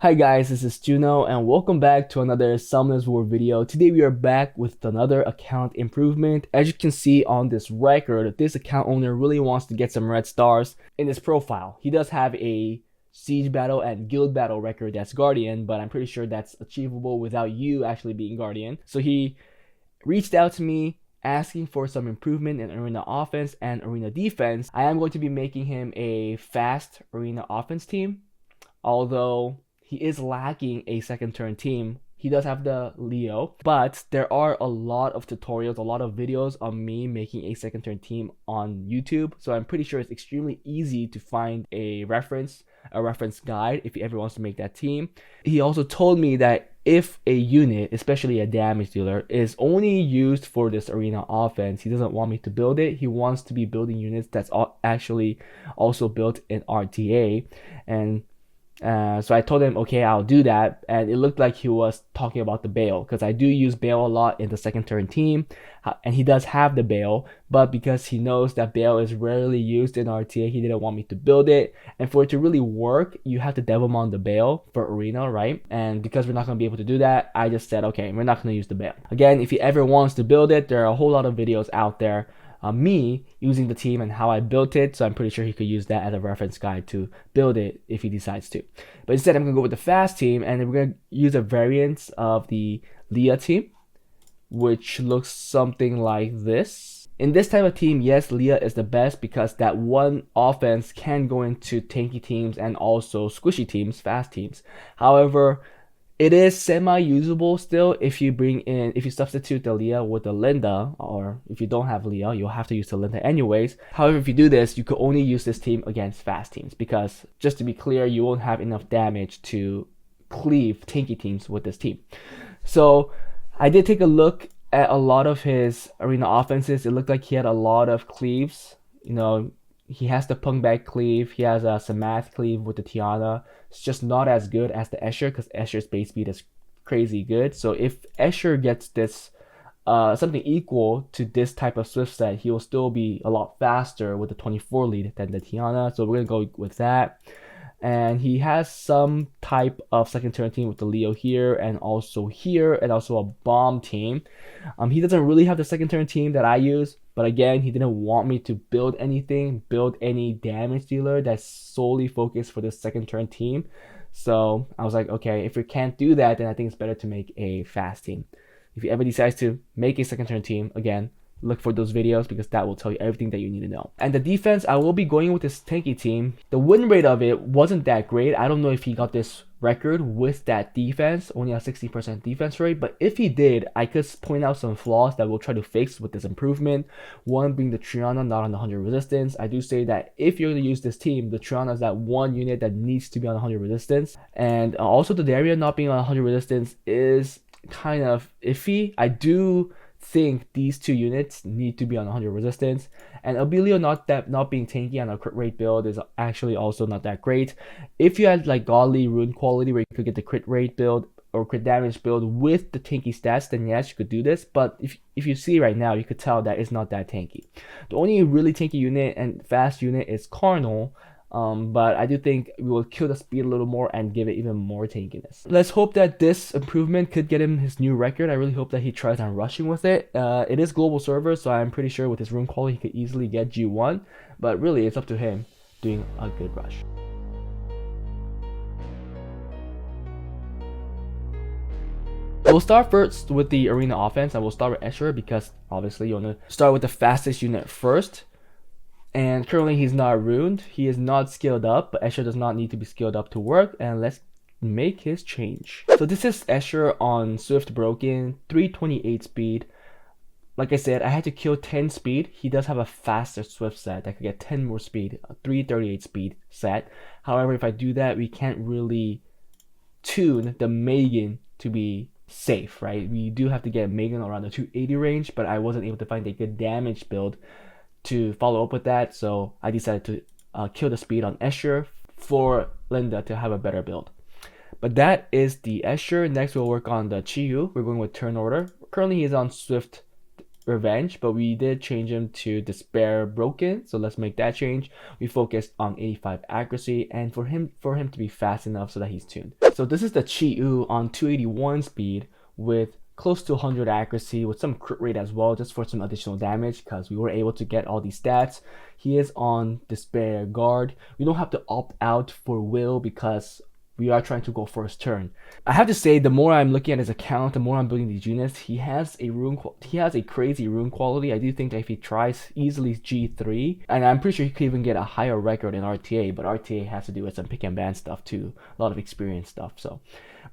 Hi guys, this is Juno and welcome back to another Summoners War video. Today we are back with another account improvement. As you can see on this record, this account owner really wants to get some red stars in his profile. He does have a siege battle and guild battle record that's Guardian, but I'm pretty sure that's achievable without you actually being Guardian. So he reached out to me asking for some improvement in arena offense and arena defense. I am going to be making him a fast arena offense team, although he is lacking a second turn team. He does have the Leo, but there are a lot of tutorials, a lot of videos on me making a second turn team on YouTube. So I'm pretty sure it's extremely easy to find a reference guide if he ever wants to make that team. He also told me that if a unit, especially a damage dealer, is only used for this arena offense, he doesn't want me to build it. He wants to be building units that's actually also built in RTA. And so I told him, okay, I'll do that. And it looked like he was talking about the Bale, because I do use Bale a lot in the second turn team. And he does have the Bale, but because he knows that Bale is rarely used in RTA, he didn't want me to build it. And for it to really work, you have to Devilmon the Bale for Arena, right? And because we're not going to be able to do that, I just said, okay, we're not going to use the Bale. Again, if he ever wants to build it, there are a whole lot of videos out there me using the team and how I built it, so I'm pretty sure he could use that as a reference guide to build it if he decides to. But instead, I'm going to go with the fast team, and we're going to use a variant of the Leah team, which looks something like this. In this type of team, yes, Leah is the best because that one offense can go into tanky teams and also squishy teams, fast teams. However, it is semi-usable still if you substitute the Leah with the Linda, or if you don't have Leah, you'll have to use the Linda anyways. However, if you do this, you could only use this team against fast teams because, just to be clear, you won't have enough damage to cleave tanky teams with this team. So I did take a look at a lot of his arena offenses. It looked like he had a lot of cleaves. He has the Punk Bag Cleave, he has a Samath Cleave with the Tiana. It's just not as good as the Escher because Escher's base speed is crazy good. So if Escher gets this something equal to this type of Swift set, he will still be a lot faster with the 24 lead than the Tiana. So we're going to go with that. And he has some type of second turn team with the Leo here and also a bomb team. He doesn't really have the second turn team that I use, but again, he didn't want me to build any damage dealer that's solely focused for the second turn team. So I was like, okay, if we can't do that, then I think it's better to make a fast team. If you ever decide to make a second turn team, again, look for those videos because that will tell you everything that you need to know. And the defense, I will be going with this tanky team. The win rate of it wasn't that great. I don't know if he got this record with that defense, only a 60% defense rate, but if he did, I could point out some flaws that we'll try to fix with this improvement. One being the Triana not on the 100 resistance. I do say that if you're going to use this team, the Triana is that one unit that needs to be on 100 resistance. And also the Daria not being on 100 resistance is kind of iffy. I do think these two units need to be on 100 resistance, and Abilio not being tanky on a crit rate build is actually also not that great. If you had like godly rune quality where you could get the crit rate build or crit damage build with the tanky stats, then yes, you could do this. But if you see right now, you could tell that it's not that tanky. The only really tanky unit and fast unit is Carnal. But I do think we will kill the speed a little more and give it even more tankiness. Let's hope that this improvement could get him his new record. I really hope that he tries on rushing with it. It is global server, so I'm pretty sure with his rune quality, he could easily get G1. But really, it's up to him doing a good rush. We'll start first with the arena offense, and we'll start with Escher because obviously you want to start with the fastest unit first. And currently he's not ruined. He is not skilled up, but Escher does not need to be skilled up to work. And let's make his change. So this is Escher on Swift Broken, 328 speed. Like I said, I had to kill 10 speed. He does have a faster Swift set that could get 10 more speed, a 338 speed set. However, if I do that, we can't really tune the Megan to be safe, right? We do have to get Megan around the 280 range, but I wasn't able to find a good damage build to follow up with that, so I decided to kill the speed on Escher for Linda to have a better build. But that is the Escher. Next we'll work on the Chiyu. We're going with turn order. Currently he's on Swift Revenge, but we did change him to Despair Broken, so let's make that change. We focused on 85 accuracy and for him to be fast enough so that he's tuned. So this is the Chi-Yu on 281 speed with close to 100 accuracy with some crit rate as well, just for some additional damage because we were able to get all these stats. He is on Despair Guard. We don't have to opt out for Will because we are trying to go first turn. I have to say, the more I'm looking at his account, the more I'm building these units, he has a crazy rune quality. I do think that if he tries easily G3, and I'm pretty sure he could even get a higher record in RTA, but RTA has to do with some pick and ban stuff too, a lot of experience stuff. So,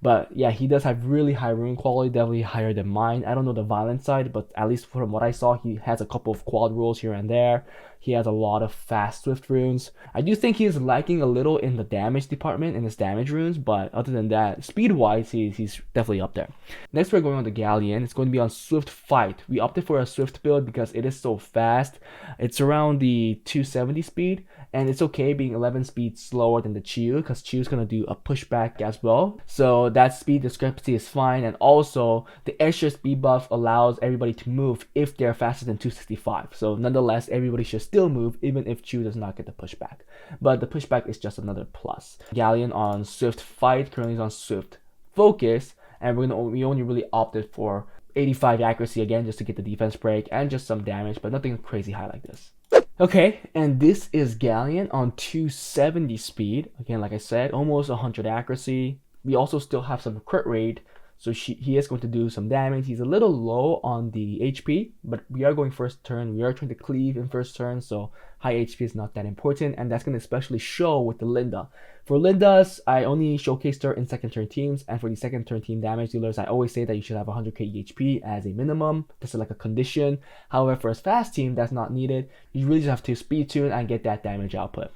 but yeah, he does have really high rune quality, definitely higher than mine. I don't know the violent side, but at least from what I saw, he has a couple of quad rolls here and there. He has a lot of fast swift runes. I do think he is lacking a little in the damage department in his damage runes, but other than that, speed wise, he's definitely up there. Next, we're going on the Galleon. It's going to be on Swift Fight. We opted for a Swift build because it is so fast. It's around the 270 speed, and it's okay being 11 speed slower than the Chi-Yu because Chi-Yu is going to do a pushback as well. So that speed discrepancy is fine, and also the extra speed buff allows everybody to move if they're faster than 265. So nonetheless, everybody should still move even if Chu does not get the pushback, but the pushback is just another plus. Galleon on Swift Fight, currently is on Swift Focus, and we only really opted for 85 accuracy again just to get the defense break and just some damage, but nothing crazy high like this. Okay, and this is Galleon on 270 speed, again like I said, almost 100 accuracy. We also still have some crit rate, so he is going to do some damage. He's a little low on the HP, but we are going first turn. We are trying to cleave in first turn, so high HP is not that important, and that's going to especially show with the Linda. For Lindas, I only showcased her in second turn teams, and for the second turn team damage dealers, I always say that you should have 100k HP as a minimum. This is like a condition. However, for a fast team, that's not needed. You really just have to speed tune and get that damage output.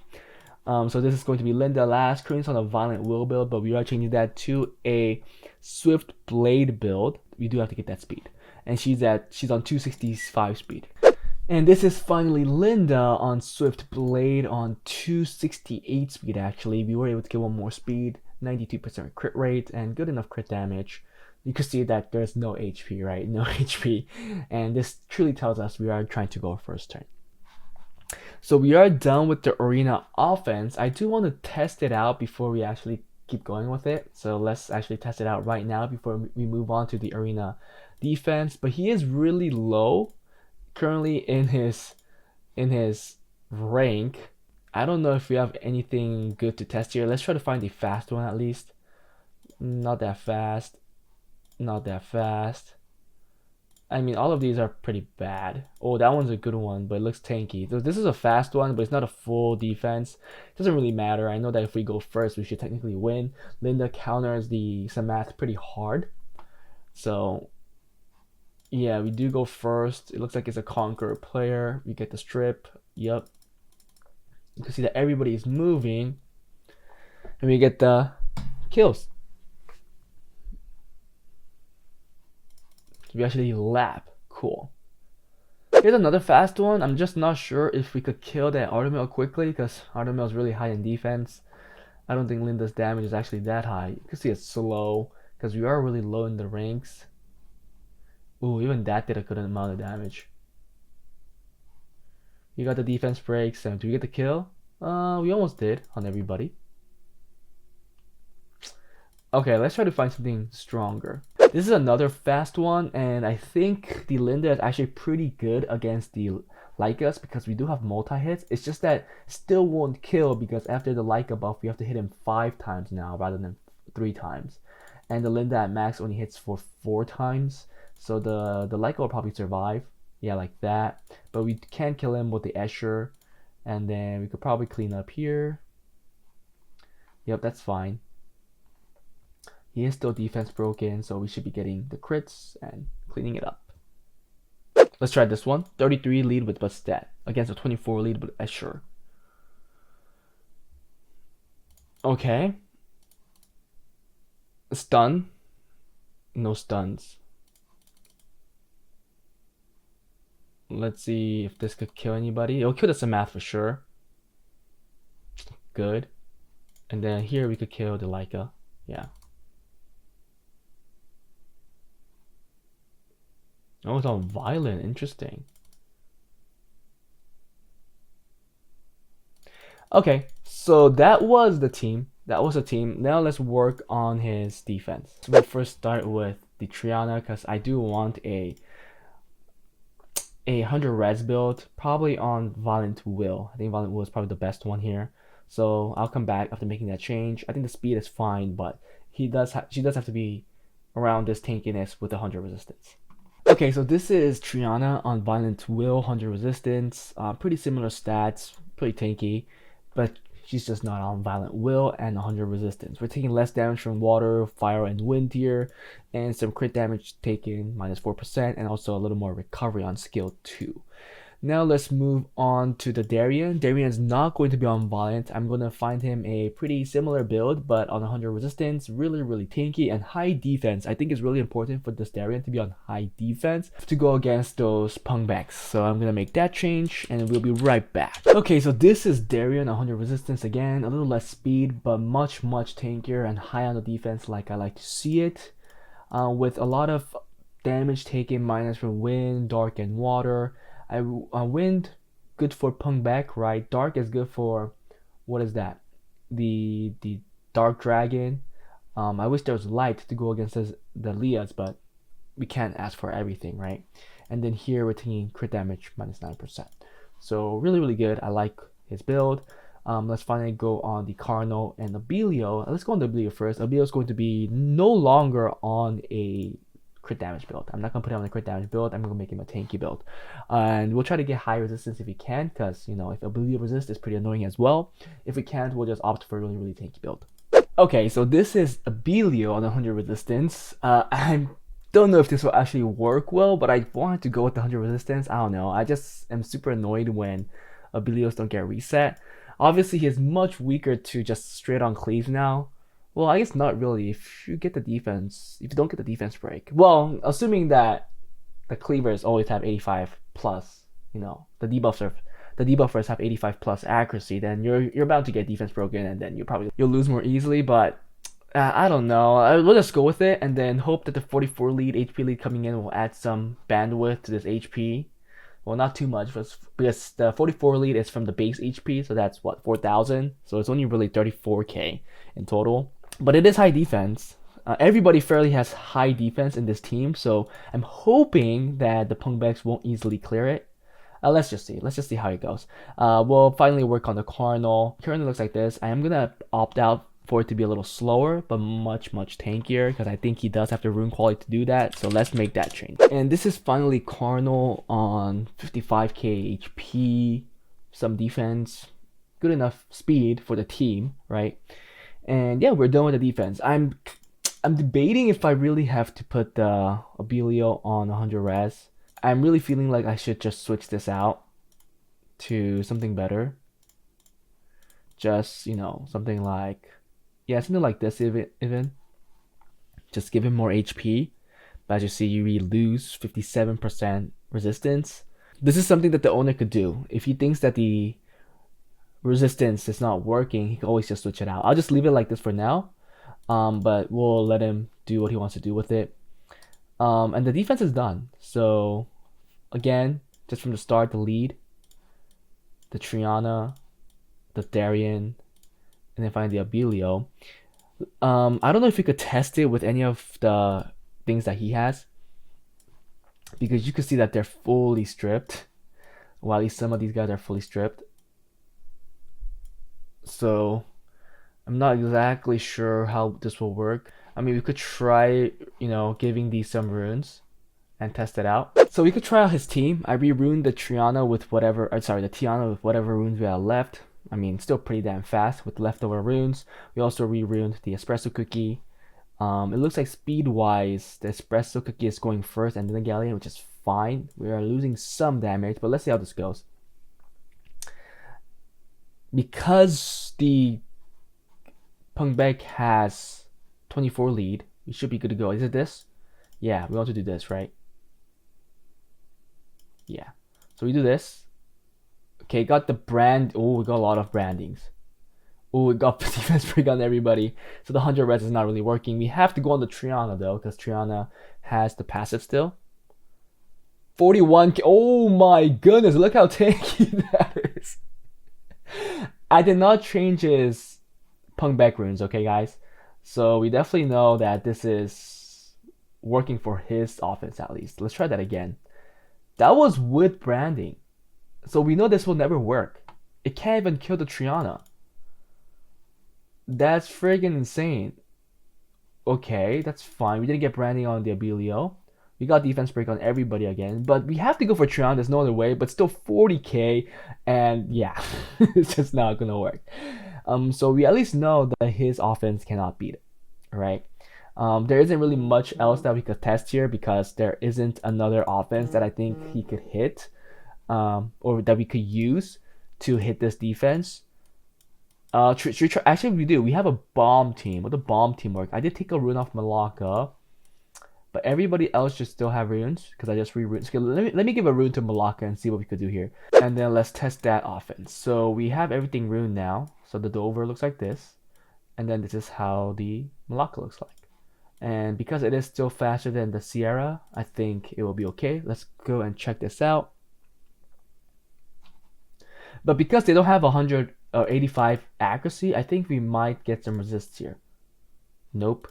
So this is going to be Linda last. Currently on a Violent Will build, but we are changing that to a Swift Blade build. We do have to get that speed, and she's on 265 speed. And this is finally Linda on Swift Blade on 268 speed. Actually, we were able to get one more speed, 92% crit rate, and good enough crit damage. You can see that there's no HP, right? No HP, and this truly tells us we are trying to go first turn. So we are done with the arena offense. I do want to test it out before we actually keep going with it. So let's actually test it out right now before we move on to the arena defense. But he is really low currently in his rank. I don't know if we have anything good to test here. Let's try to find a fast one at least. Not that fast. Not that fast. I mean, all of these are pretty bad. Oh, that one's a good one, but it looks tanky. So this is a fast one, but it's not a full defense. It doesn't really matter. I know that if we go first, we should technically win. Linda counters the Samath pretty hard. So, yeah, we do go first. It looks like it's a Conqueror player. We get the strip. Yep. You can see that everybody is moving. And we get the kills. We actually lap. Cool. Here's another fast one. I'm just not sure if we could kill that Artemil quickly because Artemil is really high in defense. I don't think Linda's damage is actually that high. You can see it's slow because we are really low in the ranks. Ooh, even that did a good amount of damage. You got the defense breaks, and do we get the kill? We almost did on everybody. Okay, let's try to find something stronger. This is another fast one, and I think the Linda is actually pretty good against the Lycas because we do have multi-hits. It's just that still won't kill because after the Lyca buff, we have to hit him 5 times now rather than 3 times. And the Linda at max only hits for 4 times. So the Lyca will probably survive. Yeah, like that. But we can kill him with the Escher. And then we could probably clean up here. Yep, that's fine. He is still defense broken, so we should be getting the crits and cleaning it up. Let's try this one. 33 lead with Bastet against a 24 lead with Escher. Okay. Stun. No stuns. Let's see if this could kill anybody. It'll kill the Samath for sure. Good. And then here we could kill the Lyca. Yeah. Oh, it's on violent. Interesting. Okay, so that was the team. That was the team. Now let's work on his defense. So we'll first start with the Triana because I do want a 100 res build, probably on Violent Will. I think Violent Will is probably the best one here. So I'll come back after making that change. I think the speed is fine, but she does have to be around this tankiness with 100 resistance. Okay, so this is Triana on Violent Will, 100 resistance. Pretty similar stats, pretty tanky, but she's just not on Violent Will and 100 resistance. We're taking less damage from water, fire, and wind here, and some crit damage taken, -4%, and also a little more recovery on skill 2. Now let's move on to the Darien. Darien is not going to be on Violent. I'm going to find him a pretty similar build, but on 100 resistance, really tanky, and high defense. I think it's really important for this Darien to be on high defense to go against those pungbacks. So I'm going to make that change, and we'll be right back. Okay, so this is Darien, 100 resistance again. A little less speed, but much tankier and high on the defense like I like to see it. With a lot of damage taken minus from wind, dark, and water. Wind, good for punk back, right? Dark is good for, what is that? The dark dragon. I wish there was light to go against the Leas, but we can't ask for everything, right? And then here we're taking crit damage -9%. So really good. I like his build. Let's finally go on the Carno and Abilio. Let's go on the Abilio first. Abilio is going to be no longer on a crit damage build. I'm not gonna put him on a crit damage build. I'm gonna make him a tanky build, and we'll try to get high resistance if we can, because you know, if ability resist is pretty annoying as well. If we can't, we'll just opt for a really tanky build. Okay, so this is Abilio on 100 resistance. I don't know if this will actually work well, but I wanted to go with the 100 resistance. I don't know. I just am super annoyed when Abilios don't get reset. Obviously, he's much weaker to just straight on Cleave now. Well, I guess not really. If you don't get the defense break. Well, assuming that the cleavers always have 85 plus, you know, the debuffers have 85 plus accuracy, then you're bound to get defense broken, and then you'll lose more easily. But I don't know. We'll just go with it, and then hope that the 44 lead HP lead coming in will add some bandwidth to this HP. Well, not too much, because the 44 lead is from the base HP, so that's what, 4,000. So it's only really 34k in total. But it is high defense. Everybody fairly has high defense in this team, so I'm hoping that the pungbacks won't easily clear it. Let's just see how it goes. We'll finally work on the Carnal. Currently looks like this. I am gonna opt out for it to be a little slower, but much tankier, because I think he does have the rune quality to do that. So let's make that change. And this is finally Carnal on 55k HP, some defense, good enough speed for the team, right? And yeah, we're done with the defense. I'm debating if I really have to put the Abilio on 100 res. I'm really feeling like I should just switch this out to something better. Just, you know, something like this even. Just give him more HP. But as you see, you lose 57% resistance. This is something that the owner could do. If he thinks that the resistance is not working, he can always just switch it out. I'll just leave it like this for now, but we'll let him do what he wants to do with it. And the defense is done. So again, just from the start, the lead, the Triana, the Darien, and then finally the Abilio. I don't know if we could test it with any of the things that he has, because you can see that they're fully stripped, while at least some of these guys are fully stripped. So I'm not exactly sure how this will work. I mean, we could try, you know, giving these some runes and test it out. So we could try out his team. I re-runed the Triana with whatever, the Tiana with whatever runes we had left. I mean, still pretty damn fast with leftover runes. We also re-runed the espresso cookie. It looks like speed-wise, the espresso cookie is going first and then the galleon, which is fine. We are losing some damage, but let's see how this goes. Because the Pungbek has 24 lead, we should be good to go. Is it this? Yeah, we want to do this, right? Yeah. So we do this. Okay, got the brand. Oh, we got a lot of brandings. Oh, we got defense break on everybody. So the 100 res is not really working. We have to go on the Triana though, because Triana has the passive still. 41k. Oh my goodness, look how tanky that is. I did not change his punk back runes, okay guys? So we definitely know that this is working for his offense at least. Let's try that again. That was with branding. So we know this will never work. It can't even kill the Triana. That's friggin' insane. Okay, that's fine. We didn't get branding on the Abilio. We got defense break on everybody again. But we have to go for Triana. There's no other way. But still 40k. And yeah, it's just not going to work. So we at least know that his offense cannot beat it. Right? There isn't really much else that we could test here because there isn't another offense that I think he could hit. Or that we could use to hit this defense. Actually, we do. We have a bomb team. What the bomb team work? I did take a rune off Malacca, but everybody else should still have runes because I just re-runes. Okay, let me give a rune to Malacca and see what we could do here. And then let's test that offense. So we have everything runed now. So the Dover looks like this. And then this is how the Malacca looks like. And because it is still faster than the Sierra, I think it will be okay. Let's go and check this out. But because they don't have 185 accuracy, I think we might get some resists here. Nope.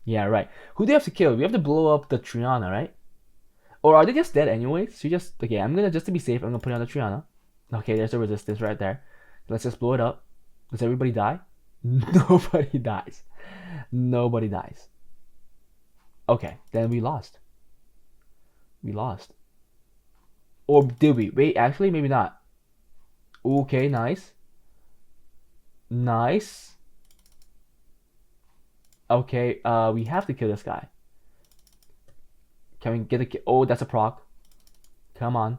Yeah, right. Who do you have to kill? We have to blow up the Triana, right? Or are they just dead anyways? So just okay, I'm gonna, just to be safe, I'm gonna put it on the Triana. Okay, there's the resistance right there. Let's just blow it up. Does everybody die? Nobody dies. Nobody dies. Okay, then we lost. We lost. Or did we? Wait, actually, maybe not. Okay, nice. Nice. Okay, we have to kill this guy. Can we get a kill? Oh, that's a proc. Come on.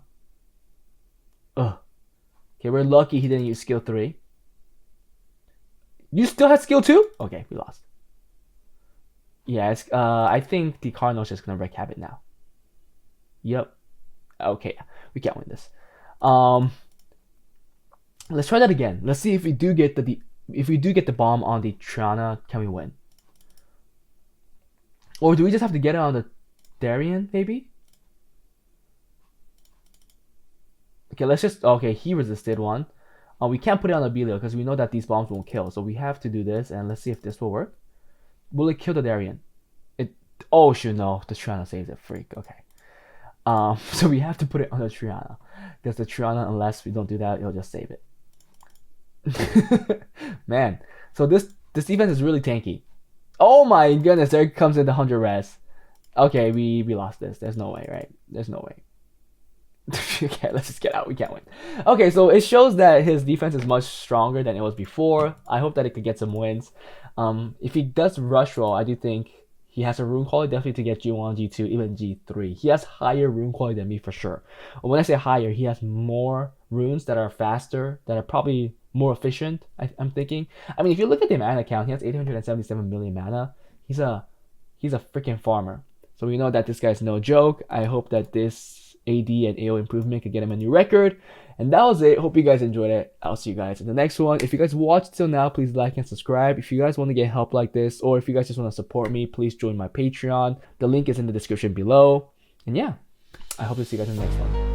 Ugh. Okay, we're lucky he didn't use skill 3. You still had skill 2? Okay, we lost. Yeah, I think the Cardinal's just gonna wreak havoc now. Yep. Okay, we can't win this. Let's try that again. Let's see if we do get the bomb on the Triana, can we win? Or do we just have to get it on the Darien, maybe? Okay, let's just, okay, he resisted one. We can't put it on Abilio because we know that these bombs won't kill. So we have to do this, and let's see if this will work. Will it kill the Darien? Oh shoot, no, the Triana saves it, freak, okay. So we have to put it on the Triana. Because the Triana, unless we don't do that, it'll just save it. Man, so this defense is really tanky. Oh my goodness, there comes in the 100 res. Okay, we lost this. There's no way, right? There's no way. Okay, let's just get out. We can't win. Okay, so it shows that his defense is much stronger than it was before. I hope that it could get some wins. If he does rush roll, I do think he has a rune quality definitely to get G1, G2, even G3. He has higher rune quality than me for sure. When I say higher, he has more runes that are faster, that are probably more efficient, I'm thinking. I mean, if you look at the mana count, he has 877 million mana. He's a freaking farmer. So we know that this guy's no joke. I hope that this AD and AO improvement could get him a new record. And that was it. Hope you guys enjoyed it. I'll see you guys in the next one. If you guys watched till now, please like and subscribe. If you guys want to get help like this, or if you guys just want to support me, please join my Patreon. The link is in the description below. And yeah, I hope to see you guys in the next one.